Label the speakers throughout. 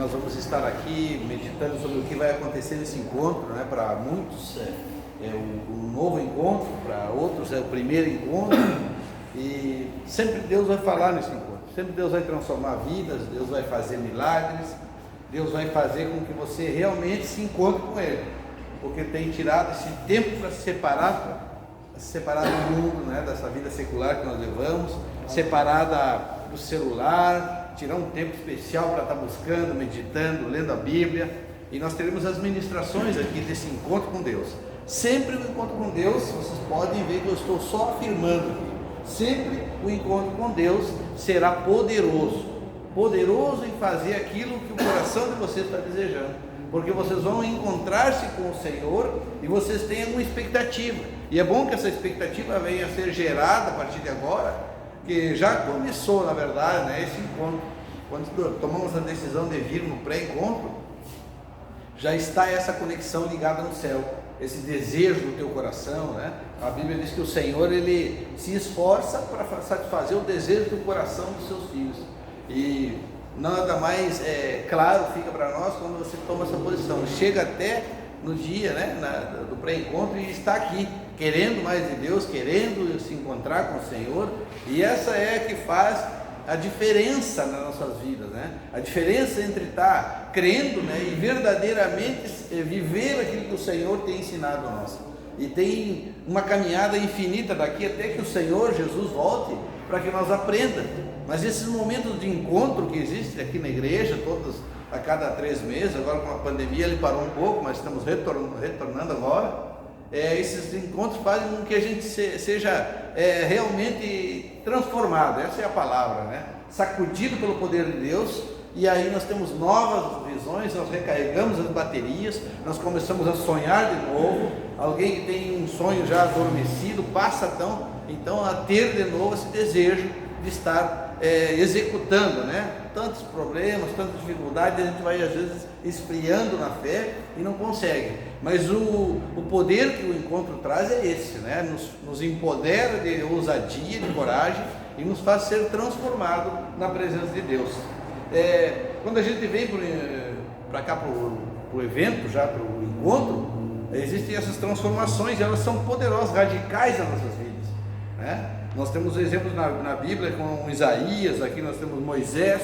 Speaker 1: nós vamos estar aqui meditando sobre o que vai acontecer nesse encontro, né? Para muitos é um novo encontro, para outros é o primeiro encontro, e sempre Deus vai falar nesse encontro, sempre Deus vai transformar vidas, Deus vai fazer milagres, Deus vai fazer com que você realmente se encontre com Ele, porque tem tirado esse tempo para se separar do mundo, né? Dessa vida secular que nós levamos, separar do celular, tirar um tempo especial para estar buscando, meditando, lendo a Bíblia. E nós teremos as ministrações aqui desse encontro com Deus. Sempre o encontro com Deus, vocês podem ver que eu estou só afirmando aqui, sempre o encontro com Deus será poderoso em fazer aquilo que o coração de vocês está desejando, porque vocês vão encontrar-se com o Senhor e vocês têm uma expectativa, e é bom que essa expectativa venha a ser gerada a partir de agora, que já começou, na verdade, né, esse encontro. Quando tomamos a decisão de vir no pré-encontro, já está essa conexão ligada no céu, esse desejo do teu coração, né? A Bíblia diz que o Senhor, Ele se esforça para satisfazer o desejo do coração dos seus filhos, e nada mais claro fica para nós quando você toma essa posição, chega até no dia, né, do pré-encontro, e está aqui, querendo mais de Deus, querendo se encontrar com o Senhor, e essa é a que faz a diferença nas nossas vidas, né? A diferença entre estar crendo, né, e verdadeiramente viver aquilo que o Senhor tem ensinado a nós. E tem uma caminhada infinita daqui até que o Senhor Jesus volte, para que nós aprendamos. Mas esses momentos de encontro que existem aqui na igreja, todos a cada 3 meses, agora com a pandemia ele parou um pouco, mas estamos retornando agora. Esses encontros fazem com que a gente seja realmente transformado, essa é a palavra, né? Sacudido pelo poder de Deus, e aí nós temos novas visões, nós recarregamos as baterias, nós começamos a sonhar de novo. Alguém que tem um sonho já adormecido passa então a ter de novo esse desejo de estar executando, né? Tantos problemas, tantas dificuldades, a gente vai às vezes esfriando na fé e não consegue, mas o poder que o encontro traz é esse, né? Nos empodera de ousadia, de coragem, e nos faz ser transformado na presença de Deus. Quando a gente vem para cá, para o evento, já para o encontro, existem essas transformações, elas são poderosas, radicais nas nossas vidas, né? Nós temos exemplos na Bíblia com Isaías, aqui nós temos Moisés,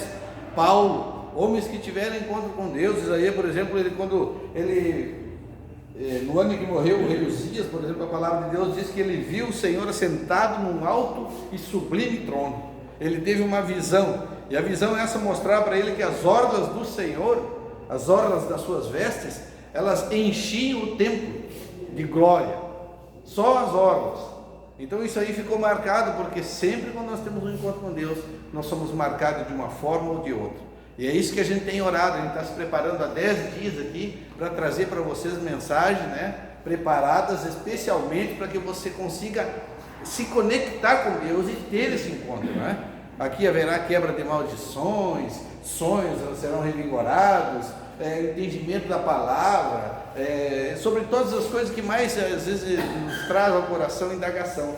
Speaker 1: Paulo, homens que tiveram encontro com Deus. Isaías, por exemplo, no ano em que morreu o rei Uzias, por exemplo, a palavra de Deus diz que ele viu o Senhor assentado num alto e sublime trono. Ele teve uma visão, e a visão é essa, mostrar para ele que as orlas do Senhor, as orlas das suas vestes, elas enchiam o templo de glória, só as orlas. Então isso aí ficou marcado, porque sempre quando nós temos um encontro com Deus, nós somos marcados de uma forma ou de outra. E é isso que a gente tem orado, a gente está se preparando há 10 dias aqui, para trazer para vocês mensagens, né, preparadas especialmente para que você consiga se conectar com Deus e ter esse encontro, né? Aqui haverá quebra de maldições, sonhos serão revigorados, entendimento da palavra, sobre todas as coisas que mais às vezes nos traz ao coração indagação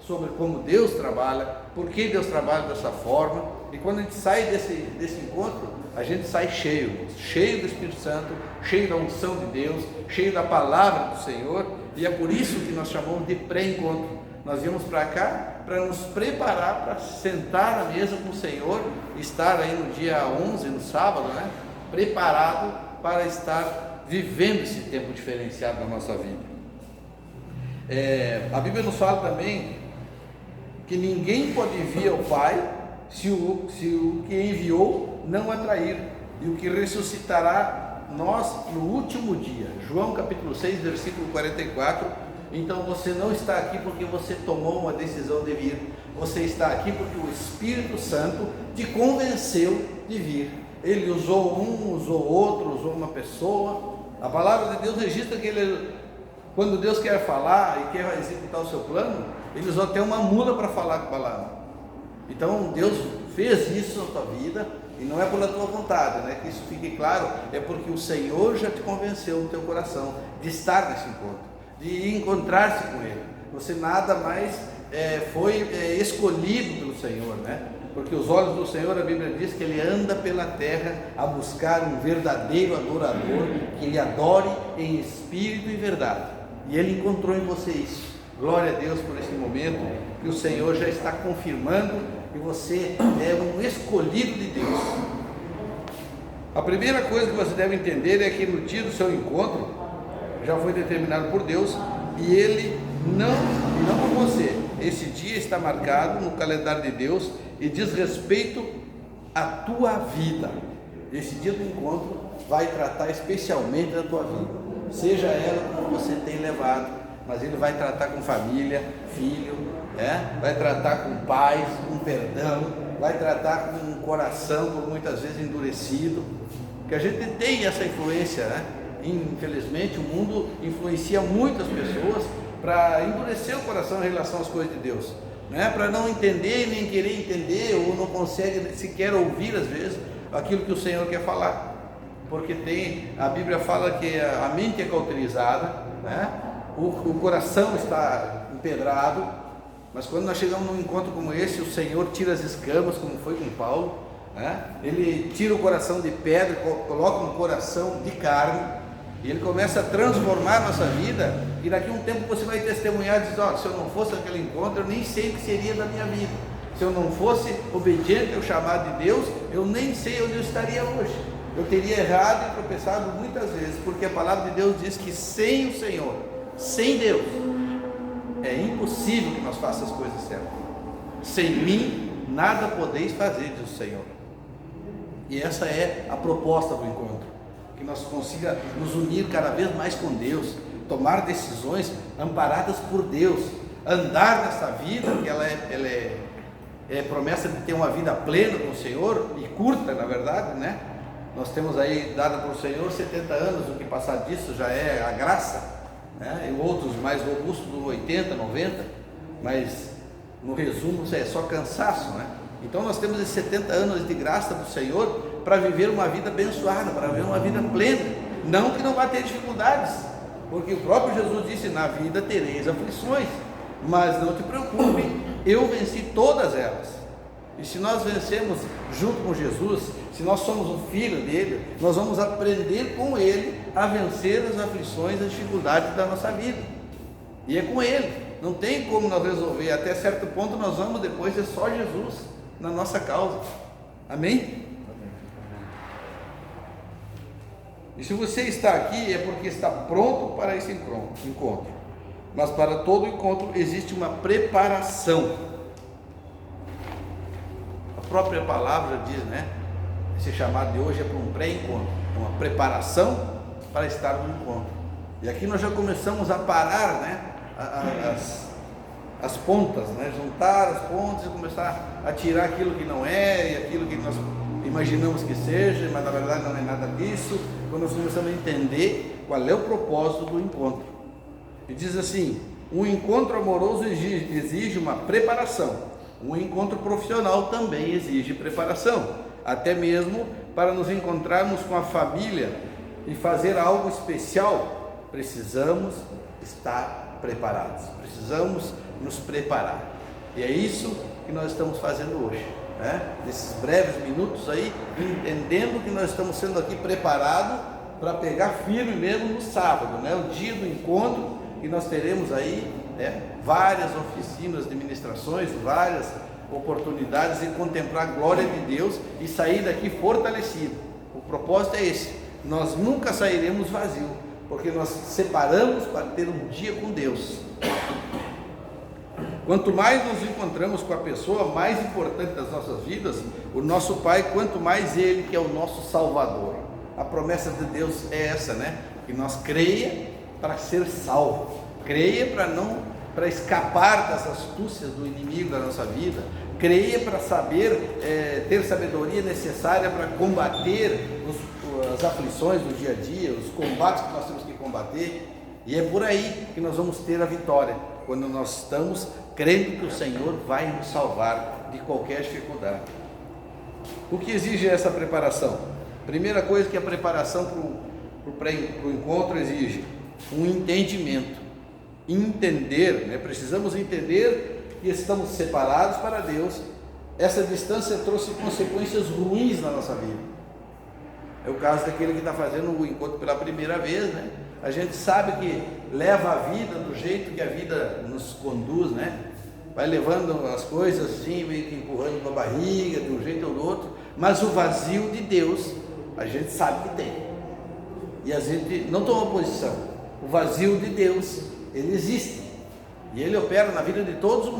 Speaker 1: sobre como Deus trabalha, por que Deus trabalha dessa forma. E quando a gente sai desse encontro, a gente sai cheio do Espírito Santo, cheio da unção de Deus, cheio da palavra do Senhor, e é por isso que nós chamamos de pré-encontro. Nós viemos para cá para nos preparar para sentar à mesa com o Senhor, estar aí no dia 11, no sábado, né, preparado para estar vivendo esse tempo diferenciado na nossa vida. A Bíblia nos fala também que ninguém pode vir ao Pai se o que enviou não atrair, e o que ressuscitará nós no último dia. João capítulo 6, versículo 44. Então você não está aqui porque você tomou uma decisão de vir, você está aqui porque o Espírito Santo te convenceu de vir. Ele usou um, usou outro, usou uma pessoa. A palavra de Deus registra que quando Deus quer falar e quer executar o seu plano, ele usou até uma mula para falar com a palavra. Então Deus fez isso na tua vida, e não é pela tua vontade, né? Que isso fique claro, é porque o Senhor já te convenceu no teu coração de estar nesse encontro, de encontrar-se com Ele. Você nada mais foi escolhido pelo Senhor, né? Porque os olhos do Senhor, a Bíblia diz que Ele anda pela terra a buscar um verdadeiro adorador, que Ele adore em espírito e verdade. E Ele encontrou em você isso. Glória a Deus por esse momento, que o Senhor já está confirmando que você é um escolhido de Deus. A primeira coisa que você deve entender é que no dia do seu encontro, já foi determinado por Deus, e Ele não por você. Esse dia está marcado no calendário de Deus e diz respeito à tua vida. Esse dia do encontro vai tratar especialmente da tua vida, seja ela como você tem levado, mas Ele vai tratar com família, filho, vai tratar com paz, com perdão, vai tratar com um coração por muitas vezes endurecido, que a gente tem essa influência, Infelizmente o mundo influencia muitas pessoas para endurecer o coração em relação às coisas de Deus, para não entender nem querer entender, ou não consegue sequer ouvir às vezes aquilo que o Senhor quer falar, porque a Bíblia fala que a mente é cauterizada, o coração está empedrado, mas quando nós chegamos num encontro como esse, o Senhor tira as escamas, como foi com Paulo, Ele tira o coração de pedra, coloca um coração de carne, e Ele começa a transformar a nossa vida, e daqui a um tempo você vai testemunhar e dizer: se eu não fosse aquele encontro, eu nem sei o que seria da minha vida. Se eu não fosse obediente ao chamado de Deus, eu nem sei onde eu estaria hoje. Eu teria errado e tropeçado muitas vezes, porque a palavra de Deus diz que sem o Senhor, sem Deus, é impossível que nós façamos as coisas certas. Sem mim, nada podeis fazer, diz o Senhor. E essa é a proposta do encontro, que nós consigamos nos unir cada vez mais com Deus, tomar decisões amparadas por Deus, andar nessa vida, que ela é promessa de ter uma vida plena com o Senhor, e curta na verdade, Nós temos aí dado para o Senhor 70 anos, o que passar disso já é a graça, e outros mais robustos, 80, 90, mas no resumo é só cansaço, Então nós temos esses 70 anos de graça do Senhor para viver uma vida abençoada, para viver uma vida plena, não que não vá ter dificuldades, porque o próprio Jesus disse: na vida tereis aflições, mas não te preocupe, eu venci todas elas. E se nós vencemos junto com Jesus, se nós somos um filho dele, nós vamos aprender com ele a vencer as aflições, as dificuldades da nossa vida, e é com ele, não tem como nós resolver. Até certo ponto nós vamos depois ter só Jesus na nossa causa. Amém? E se você está aqui é porque está pronto para esse encontro, mas para todo encontro existe uma preparação. A própria palavra diz, esse chamado de hoje é para um pré-encontro, uma preparação para estar no encontro. E aqui nós já começamos a parar, as pontas, juntar as pontas e começar a tirar aquilo que não é e aquilo que nós imaginamos que seja, mas na verdade não é nada disso. Quando nós começamos a entender qual é o propósito do encontro, e diz assim: um encontro amoroso exige uma preparação, um encontro profissional também exige preparação, até mesmo para nos encontrarmos com a família e fazer algo especial, precisamos estar preparados, precisamos nos preparar, e é isso que nós estamos fazendo hoje, nesses breves minutos aí, entendendo que nós estamos sendo aqui preparados para pegar firme mesmo no sábado, o dia do encontro, e nós teremos aí várias oficinas de ministrações, várias oportunidades de contemplar a glória de Deus e sair daqui fortalecido. O propósito é esse: nós nunca sairemos vazios, porque nós separamos para ter um dia com Deus. Quanto mais nos encontramos com a pessoa mais importante das nossas vidas, o nosso Pai, quanto mais Ele, que é o nosso Salvador. A promessa de Deus é essa, que nós creia para ser salvo, creia para escapar das astúcias do inimigo da nossa vida, creia para saber ter sabedoria necessária para combater as aflições do dia a dia, os combates que nós temos que combater, e é por aí que nós vamos ter a vitória, quando nós estamos crendo que o Senhor vai nos salvar de qualquer dificuldade. O que exige essa preparação? Primeira coisa que a preparação para o encontro exige: um entendimento. Entender, precisamos entender que estamos separados para Deus, essa distância trouxe consequências ruins na nossa vida. É o caso daquele que está fazendo o encontro pela primeira vez, né? A gente sabe que leva a vida do jeito que a vida nos conduz, né? Vai levando as coisas assim, meio que empurrando com a barriga, de um jeito ou do outro, mas o vazio de Deus, a gente sabe que tem. E a gente não toma posição. O vazio de Deus, ele existe. E ele opera na vida de todos,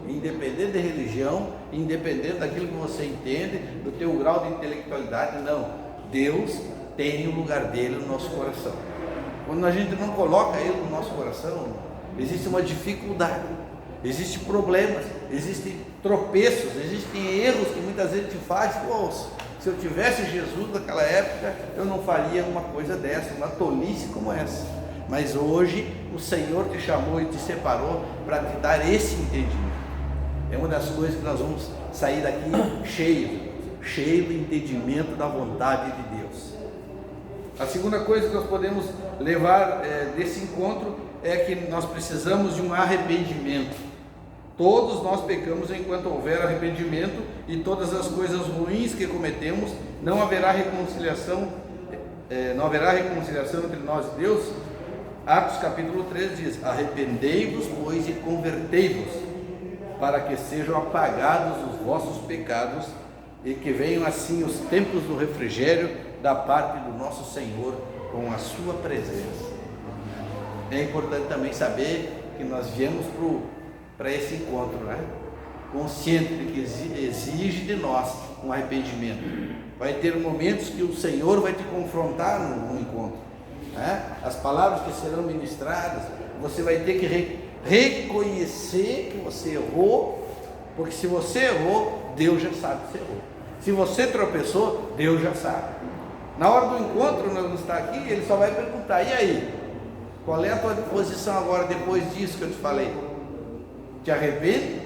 Speaker 1: independente de religião, independente daquilo que você entende, do teu grau de intelectualidade, não. Deus tem o lugar dele no nosso coração. Quando a gente não coloca ele no nosso coração, existe uma dificuldade, existem problemas, existem tropeços, existem erros que muitas vezes a gente faz. Pô, se eu tivesse Jesus naquela época, eu não faria uma coisa dessa, uma tolice como essa. Mas hoje o Senhor te chamou e te separou para te dar esse entendimento. É uma das coisas que nós vamos sair daqui cheio do entendimento da vontade de Deus. A segunda coisa que nós podemos levar desse encontro é que nós precisamos de um arrependimento. Todos nós pecamos enquanto houver arrependimento, e todas as coisas ruins que cometemos, não haverá reconciliação entre nós e Deus. Atos capítulo 3 diz: arrependei-vos, pois, e convertei-vos, para que sejam apagados os vossos pecados, e que venham assim os tempos do refrigério da parte do nosso Senhor, com a sua presença. É importante também saber que nós viemos para esse encontro, né? Consciente de que exige de nós um arrependimento. Vai ter momentos que o Senhor vai te confrontar no encontro, né? As palavras que serão ministradas, você vai ter que reconhecer que você errou, porque se você errou, Deus já sabe que você errou. Se você tropeçou, Deus já sabe. Na hora do encontro, nós vamos estar aqui, ele só vai perguntar: e aí? Qual é a tua posição agora, depois disso que eu te falei? Te arrepende?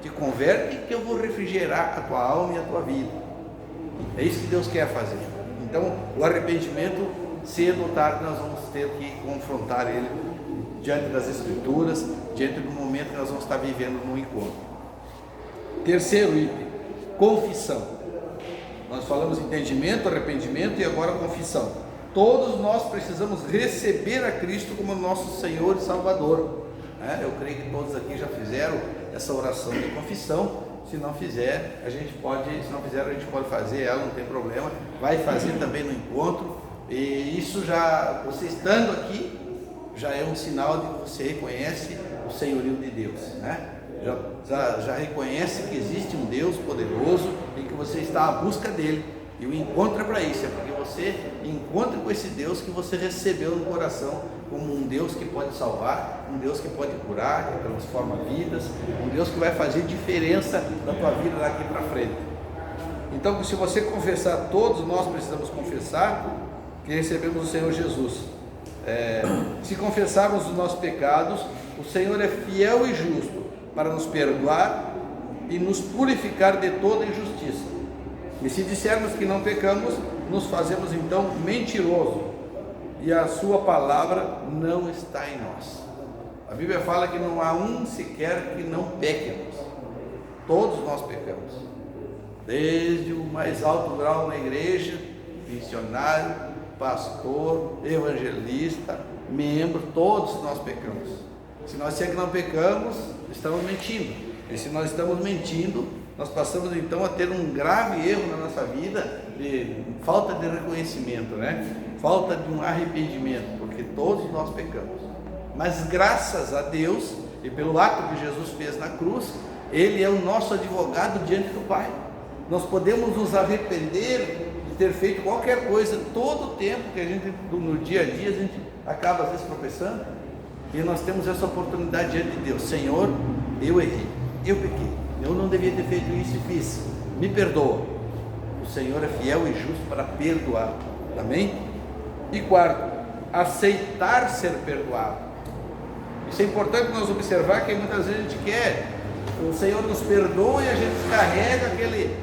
Speaker 1: Te converte, que eu vou refrigerar a tua alma e a tua vida. É isso que Deus quer fazer. Então, o arrependimento, cedo ou tarde, nós vamos ter que confrontar ele diante das Escrituras, diante do momento que nós vamos estar vivendo no encontro. Terceiro item: confissão. Nós falamos entendimento, arrependimento e agora confissão. Todos nós precisamos receber a Cristo como nosso Senhor e Salvador. Eu creio que todos aqui já fizeram essa oração de confissão. Se não fizer, a gente pode fazer ela, não tem problema. Vai fazer também no encontro. E isso já, você estando aqui, já é um sinal de que você reconhece o senhorio de Deus, né? Já reconhece que existe um Deus poderoso e que você está à busca dele. E o encontro é para isso, é porque você encontra com esse Deus que você recebeu no coração como um Deus que pode salvar, um Deus que pode curar, que transforma vidas, um Deus que vai fazer diferença na tua vida daqui para frente. Então, se você confessar, todos nós precisamos confessar que recebemos o Senhor Jesus. Se confessarmos os nossos pecados, o Senhor é fiel e justo para nos perdoar e nos purificar de toda injustiça. E se dissermos que não pecamos, nos fazemos então mentiroso, e a sua palavra não está em nós. A Bíblia fala que não há um sequer que não pequemos. Todos nós pecamos, desde o mais alto grau na igreja, missionário, pastor, evangelista, membro, todos nós pecamos. Se nós dissermos que não pecamos, estamos mentindo. E se nós estamos mentindo, nós passamos então a ter um grave erro na nossa vida de falta de reconhecimento, né? Falta de um arrependimento, porque todos nós pecamos. Mas graças a Deus, e pelo ato que Jesus fez na cruz, Ele é o nosso advogado diante do Pai. Nós podemos nos arrepender de ter feito qualquer coisa todo o tempo que a gente, no dia a dia, a gente acaba às vezes tropeçando, e nós temos essa oportunidade diante de Deus. Senhor, eu errei, eu pequei, eu não devia ter feito isso e fiz, me perdoa. O Senhor é fiel e justo para perdoar, amém? E quarto, aceitar ser perdoado. Isso é importante nós observar, que muitas vezes a gente quer, o Senhor nos perdoa e a gente carrega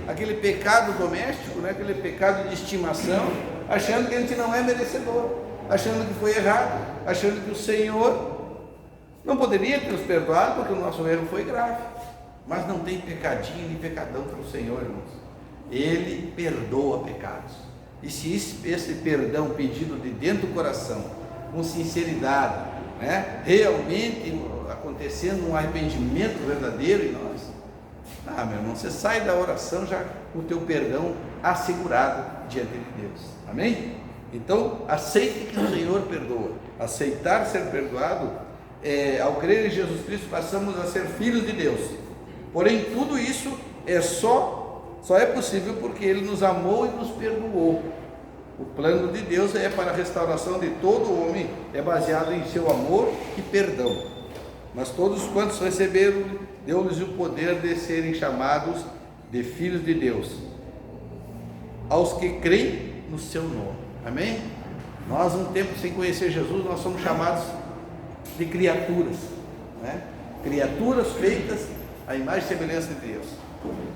Speaker 1: aquele pecado doméstico, né? Aquele pecado de estimação, achando que a gente não é merecedor, achando que foi errado, achando que o Senhor não poderia ter nos perdoado porque o nosso erro foi grave. mas não tem pecadinho nem pecadão para o Senhor, irmãos. Ele perdoa pecados. E se esse perdão pedido de dentro do coração, com sinceridade, né, realmente acontecendo um arrependimento verdadeiro em nós, meu irmão, você sai da oração já com o teu perdão assegurado diante de Deus. Amém? Então, aceite que o Senhor perdoa. Aceitar ser perdoado, ao crer em Jesus Cristo, passamos a ser filhos de Deus. Porém, tudo isso só é possível porque Ele nos amou e nos perdoou. O plano de Deus é para a restauração de todo homem, é baseado em seu amor e perdão. Mas todos quantos receberam, deu-lhes o poder de serem chamados de filhos de Deus, aos que creem no seu nome. Amém? Nós, um tempo sem conhecer Jesus, nós somos chamados de criaturas, né? Criaturas feitas à imagem e semelhança de Deus.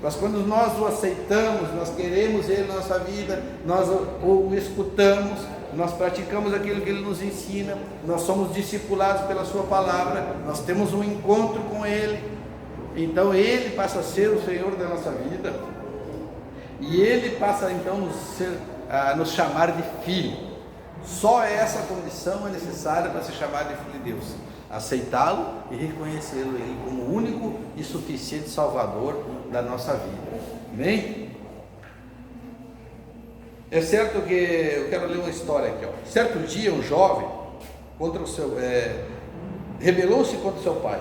Speaker 1: Mas quando nós o aceitamos, nós queremos Ele na nossa vida, nós o escutamos, nós praticamos aquilo que Ele nos ensina, nós somos discipulados pela Sua palavra, nós temos um encontro com Ele, então Ele passa a ser o Senhor da nossa vida, e Ele passa então a nos chamar de filho. Só essa condição é necessária para ser chamado de filho de Deus: aceitá-lo e reconhecê-lo Ele como o único e suficiente Salvador da nossa vida. Amém? É certo que eu quero ler uma história aqui. Certo dia, um jovem rebelou-se contra seu pai,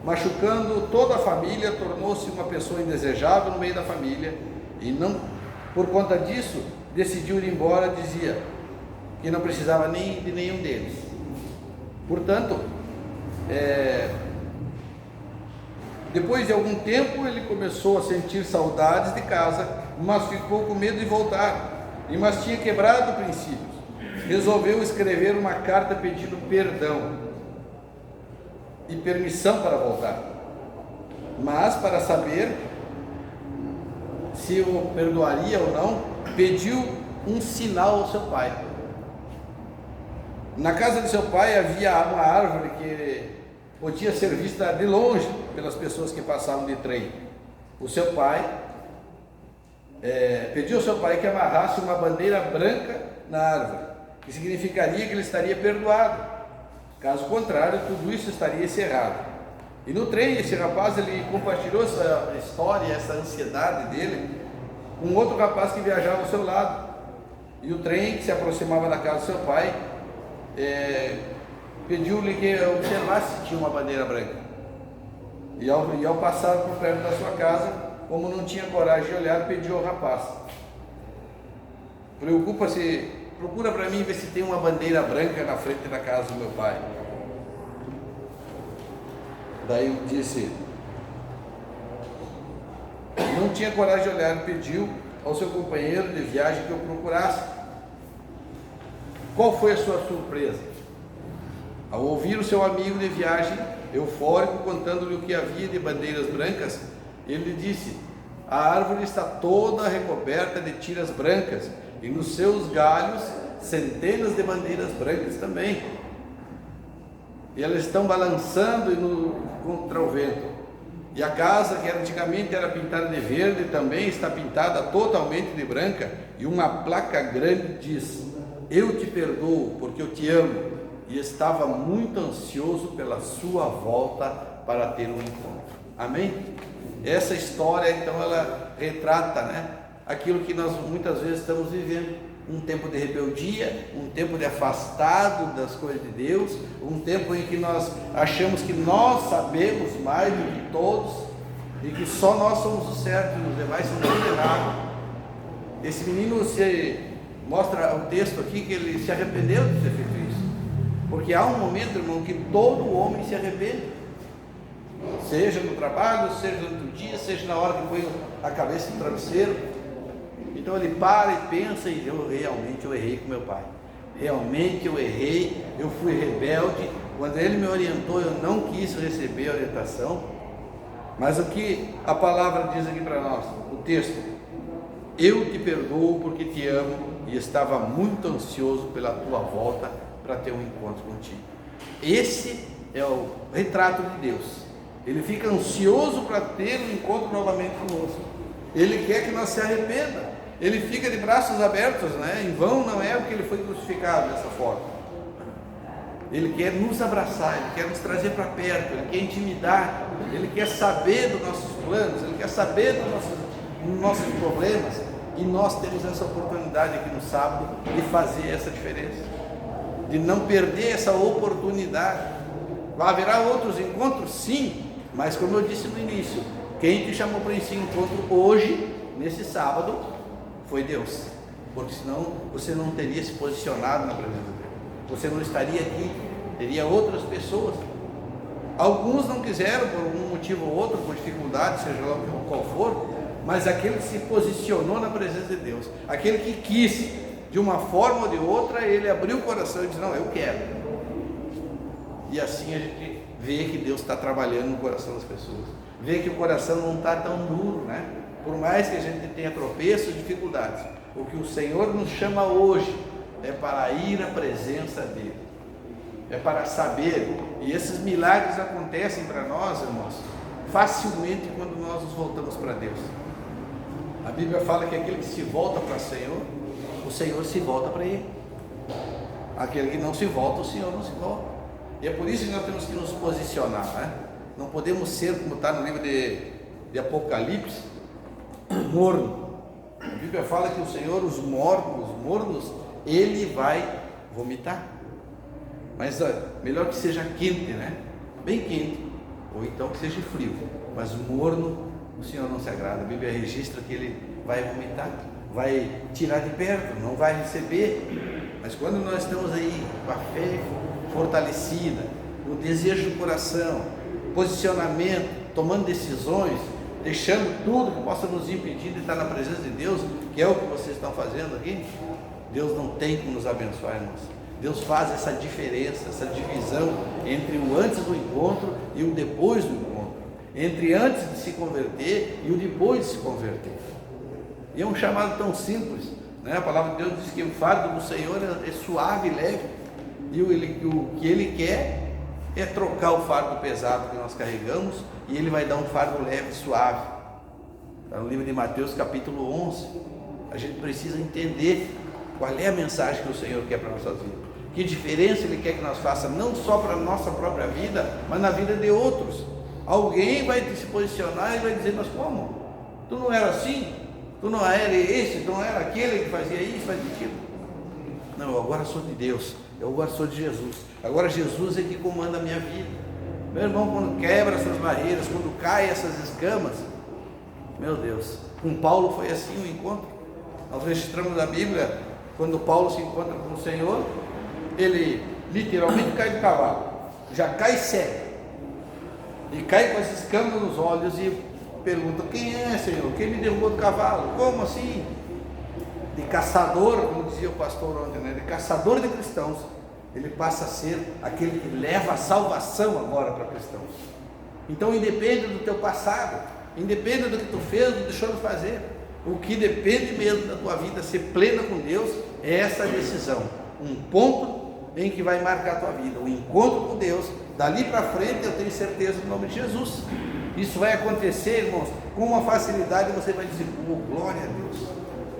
Speaker 1: machucando toda a família, tornou-se uma pessoa indesejável no meio da família, e não, por conta disso, decidiu ir embora. Dizia que não precisava nem de nenhum deles. Portanto, depois de algum tempo, ele começou a sentir saudades de casa, mas ficou com medo de voltar, mas tinha quebrado princípios. Resolveu escrever uma carta pedindo perdão e permissão para voltar, mas para saber se o perdoaria ou não, pediu um sinal ao seu pai. Na casa de seu pai havia uma árvore que podia ser vista de longe pelas pessoas que passavam de trem. O seu pai pediu ao seu pai que amarrasse uma bandeira branca na árvore, que significaria que ele estaria perdoado. Caso contrário, tudo isso estaria encerrado. E no trem, esse rapaz, ele compartilhou essa história, essa ansiedade dele, com outro rapaz que viajava ao seu lado. E o trem, que se aproximava da casa do seu pai, pediu-lhe que observasse se tinha uma bandeira branca. E ao passar por perto da sua casa, como não tinha coragem de olhar, pediu ao rapaz: procura para mim ver se tem uma bandeira branca na frente da casa do meu pai. Daí disse, não tinha coragem de olhar, pediu ao seu companheiro de viagem que o procurasse. Qual foi a sua surpresa? Ao ouvir o seu amigo de viagem, eufórico, contando-lhe o que havia de bandeiras brancas, ele disse: a árvore está toda recoberta de tiras brancas, e nos seus galhos centenas de bandeiras brancas também, e elas estão balançando contra o vento. E a casa, que antigamente era pintada de verde, também está pintada totalmente de branca, e uma placa grande diz: eu te perdoo porque eu te amo, e estava muito ansioso pela sua volta para ter um encontro. Amém? Essa história, então, ela retrata, né, aquilo que nós muitas vezes estamos vivendo: um tempo de rebeldia, um tempo de afastado das coisas de Deus, um tempo em que nós achamos que nós sabemos mais do que todos, e que só nós somos o certo e os demais são tudo errado. Esse menino mostra o texto aqui que ele se arrependeu de ter feito isso, porque há um momento, irmão, que todo homem se arrepende, seja no trabalho, seja no outro dia, seja na hora que põe a cabeça no travesseiro. Então ele para e pensa: e eu errei com meu pai, realmente eu errei, eu fui rebelde, quando ele me orientou eu não quis receber a orientação. Mas o que a palavra diz aqui para nós, o texto: eu te perdoo porque te amo e estava muito ansioso pela tua volta para ter um encontro contigo. Esse é o retrato de Deus. Ele fica ansioso para ter um encontro novamente conosco. Ele quer que nós se arrependa. Ele fica de braços abertos, né? Em vão não é porque ele foi crucificado dessa forma. Ele quer nos abraçar, ele quer nos trazer para perto, ele quer intimidade, ele quer saber dos nossos planos, ele quer saber dos nossos problemas. E nós temos essa oportunidade aqui no sábado de fazer essa diferença, de não perder essa oportunidade. Haverá outros encontros? Sim, mas como eu disse no início, quem te chamou para esse encontro hoje, nesse sábado, foi Deus, porque senão você não teria se posicionado na presença dele, você não estaria aqui, teria outras pessoas. Alguns não quiseram por um motivo ou outro, por dificuldade, seja lá qual for, mas aquele que se posicionou na presença de Deus, aquele que quis, de uma forma ou de outra, ele abriu o coração e disse: não, eu quero. E assim a gente vê que Deus está trabalhando no coração das pessoas, vê que o coração não está tão duro, né? Por mais que a gente tenha tropeços, dificuldades, o que o Senhor nos chama hoje é para ir à presença dele, é para saber, e esses milagres acontecem para nós, irmãos, facilmente quando nós nos voltamos para Deus. A Bíblia fala que aquele que se volta para o Senhor se volta para ele. Aquele que não se volta, o Senhor não se volta. E é por isso que nós temos que nos posicionar, né? Não podemos ser, como está no livro de Apocalipse, morno. A Bíblia fala que o Senhor, os mornos, ele vai vomitar. Mas melhor que seja quente, né? Bem quente, ou então que seja frio. Mas morno, o Senhor não se agrada. A Bíblia registra que ele vai vomitar, vai tirar de perto, não vai receber. Mas quando nós estamos aí com a fé fortalecida, o desejo do coração, posicionamento, tomando decisões, deixando tudo que possa nos impedir de estar na presença de Deus, que é o que vocês estão fazendo aqui, Deus não tem como nos abençoar, irmãos. Deus faz essa diferença, essa divisão entre o antes do encontro e o depois do encontro, entre antes de se converter e o depois de se converter. E é um chamado tão simples, né? A palavra de Deus diz que o fardo do Senhor é suave e leve, e o que Ele quer é trocar o fardo pesado que nós carregamos, e Ele vai dar um fardo leve e suave. Está no livro de Mateus capítulo 11. A gente precisa entender qual é a mensagem que o Senhor quer para a nossa vida, que diferença Ele quer que nós façamos, não só para a nossa própria vida, mas na vida de outros. Alguém vai se posicionar e vai dizer: mas como? Tu não era assim? Tu não era esse? Tu não era aquele que fazia isso, fazia aquilo? Não, eu agora sou de Deus, eu agora sou de Jesus, agora Jesus é que comanda a minha vida. Meu irmão, quando quebra essas barreiras, quando cai essas escamas, meu Deus, com Paulo foi assim o encontro. Nós registramos na Bíblia, quando Paulo se encontra com o Senhor, ele literalmente cai do cavalo, já cai cego, e cai com as escamas nos olhos e pergunta: quem é, Senhor? Quem me derrubou do cavalo? Como assim? De caçador, como dizia o pastor ontem, né? De caçador de cristãos, ele passa a ser aquele que leva a salvação agora para cristãos. Então, independe do teu passado, independe do que tu fez ou deixou de fazer, o que depende mesmo da tua vida ser plena com Deus é essa decisão, um ponto em que vai marcar a tua vida, o encontro com Deus. Dali para frente eu tenho certeza, no nome de Jesus, isso vai acontecer, irmãos, com uma facilidade. Você vai dizer: oh, glória a Deus,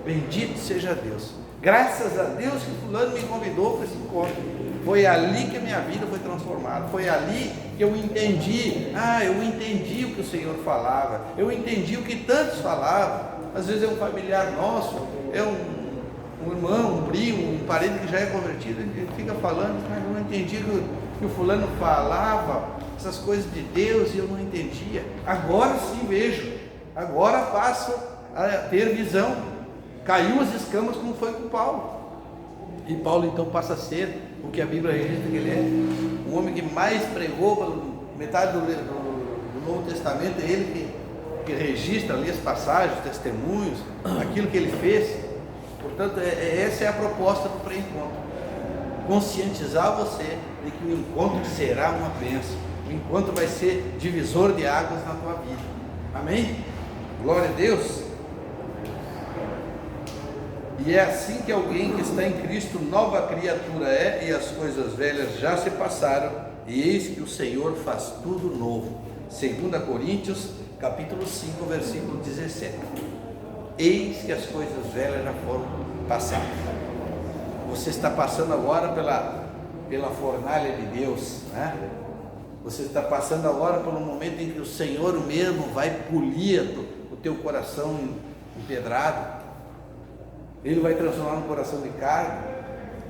Speaker 1: bendito seja Deus, graças a Deus que fulano me convidou para esse encontro. Foi ali que a minha vida foi transformada, foi ali que eu entendi, eu entendi o que o Senhor falava, eu entendi o que tantos falavam. Às vezes é um familiar nosso, é um irmão, um primo, um parente que já é convertido, ele fica falando: eu não entendi que o fulano falava essas coisas de Deus e eu não entendia. Agora sim vejo, agora passo a ter visão. Caiu as escamas como foi com Paulo, e Paulo então passa a ser o que a Bíblia registra que ele é, o homem que mais pregou metade do Novo Testamento. É ele que registra ali as passagens, os testemunhos, aquilo que ele fez. Portanto, essa é a proposta do pré-encontro, conscientizar você de que o encontro será uma bênção, o encontro vai ser divisor de águas na tua vida. Amém? Glória a Deus. E é assim que alguém que está em Cristo, nova criatura é, e as coisas velhas já se passaram, e eis que o Senhor faz tudo novo. 2 Coríntios, capítulo 5, versículo 17. Eis que as coisas velhas já foram passadas. Você está passando agora pela fornalha de Deus, né? Você está passando agora pelo momento em que o Senhor mesmo vai polir o teu coração empedrado. Ele vai transformar no coração de carne.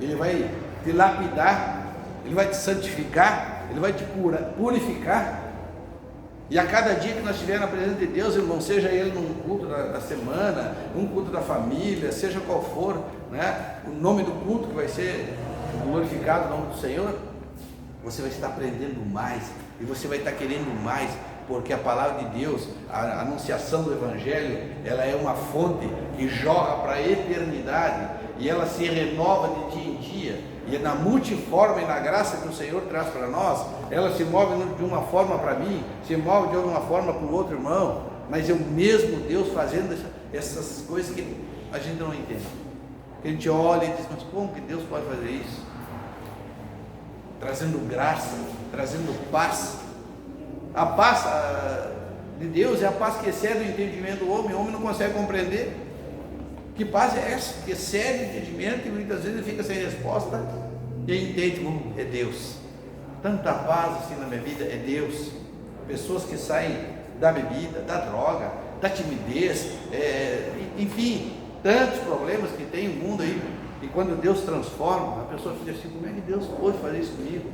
Speaker 1: Ele vai te lapidar. Ele vai te santificar. Ele vai te purificar. E a cada dia que nós estivermos na presença de Deus, irmão, seja ele num culto da semana, num culto da família, seja qual for, né, o nome do culto que vai ser glorificado, o nome do Senhor, você vai estar aprendendo mais, e você vai estar querendo mais, porque a palavra de Deus, a anunciação do Evangelho, ela é uma fonte que jorra para a eternidade, e ela se renova de dia em dia, e na multiforma e na graça que o Senhor traz para nós, ela se move de uma forma para mim, se move de uma forma para o outro irmão, mas é o mesmo Deus fazendo essas coisas que a gente não entende. Que a gente olha e diz, mas como que Deus pode fazer isso? Trazendo graça, trazendo paz. A paz de Deus é a paz que excede o entendimento do homem. O homem não consegue compreender. Que paz é essa? Que excede o entendimento e muitas vezes ele fica sem resposta e aí entende como é Deus. Tanta paz assim na minha vida, é Deus. Pessoas que saem da bebida, da droga, da timidez, enfim, tantos problemas que tem o mundo aí. E quando Deus transforma, a pessoa fica assim, como é que Deus pôde fazer isso comigo?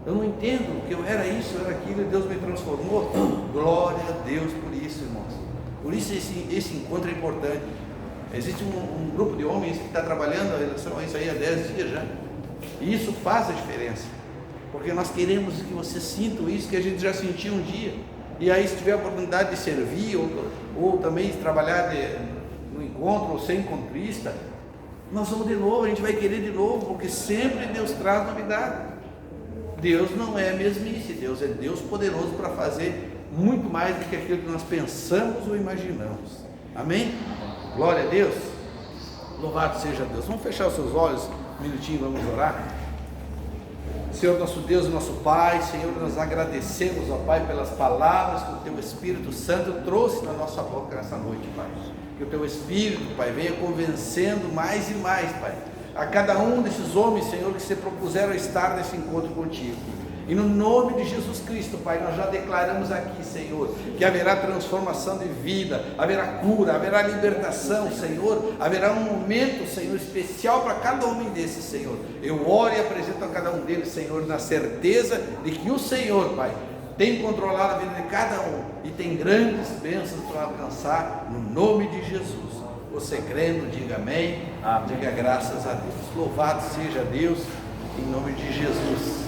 Speaker 1: Eu não entendo que eu era isso, eu era aquilo, e Deus me transformou. Glória a Deus por isso, irmãos. Por isso esse encontro é importante. Existe um grupo de homens que está trabalhando em relação a isso aí há 10 dias já. E isso faz a diferença. Porque nós queremos que você sinta isso que a gente já sentiu um dia. E aí, se tiver a oportunidade de servir, ou também de trabalhar no encontro, ou sem encontrista, nós vamos de novo, a gente vai querer de novo, porque sempre Deus traz novidade. Deus não é mesmice, Deus é Deus poderoso para fazer muito mais do que aquilo que nós pensamos ou imaginamos. Amém? Glória a Deus. Louvado seja Deus. Vamos fechar os seus olhos um minutinho, vamos orar. Senhor nosso Deus e nosso Pai, Senhor, nós agradecemos, ó Pai, pelas palavras que o Teu Espírito Santo trouxe na nossa boca nessa noite, Pai. Que o Teu Espírito, Pai, venha convencendo mais e mais, Pai, a cada um desses homens, Senhor, que se propuseram a estar nesse encontro contigo. E no nome de Jesus Cristo, Pai, nós já declaramos aqui, Senhor, que haverá transformação de vida, haverá cura, haverá libertação, Senhor, haverá um momento, Senhor, especial para cada homem desses, Senhor. Eu oro e apresento a cada um deles, Senhor, na certeza de que o Senhor, Pai, tem controlado a vida de cada um e tem grandes bênçãos para alcançar, no nome de Jesus. Você crendo, diga amém, diga graças a Deus. Louvado seja Deus, em nome de Jesus.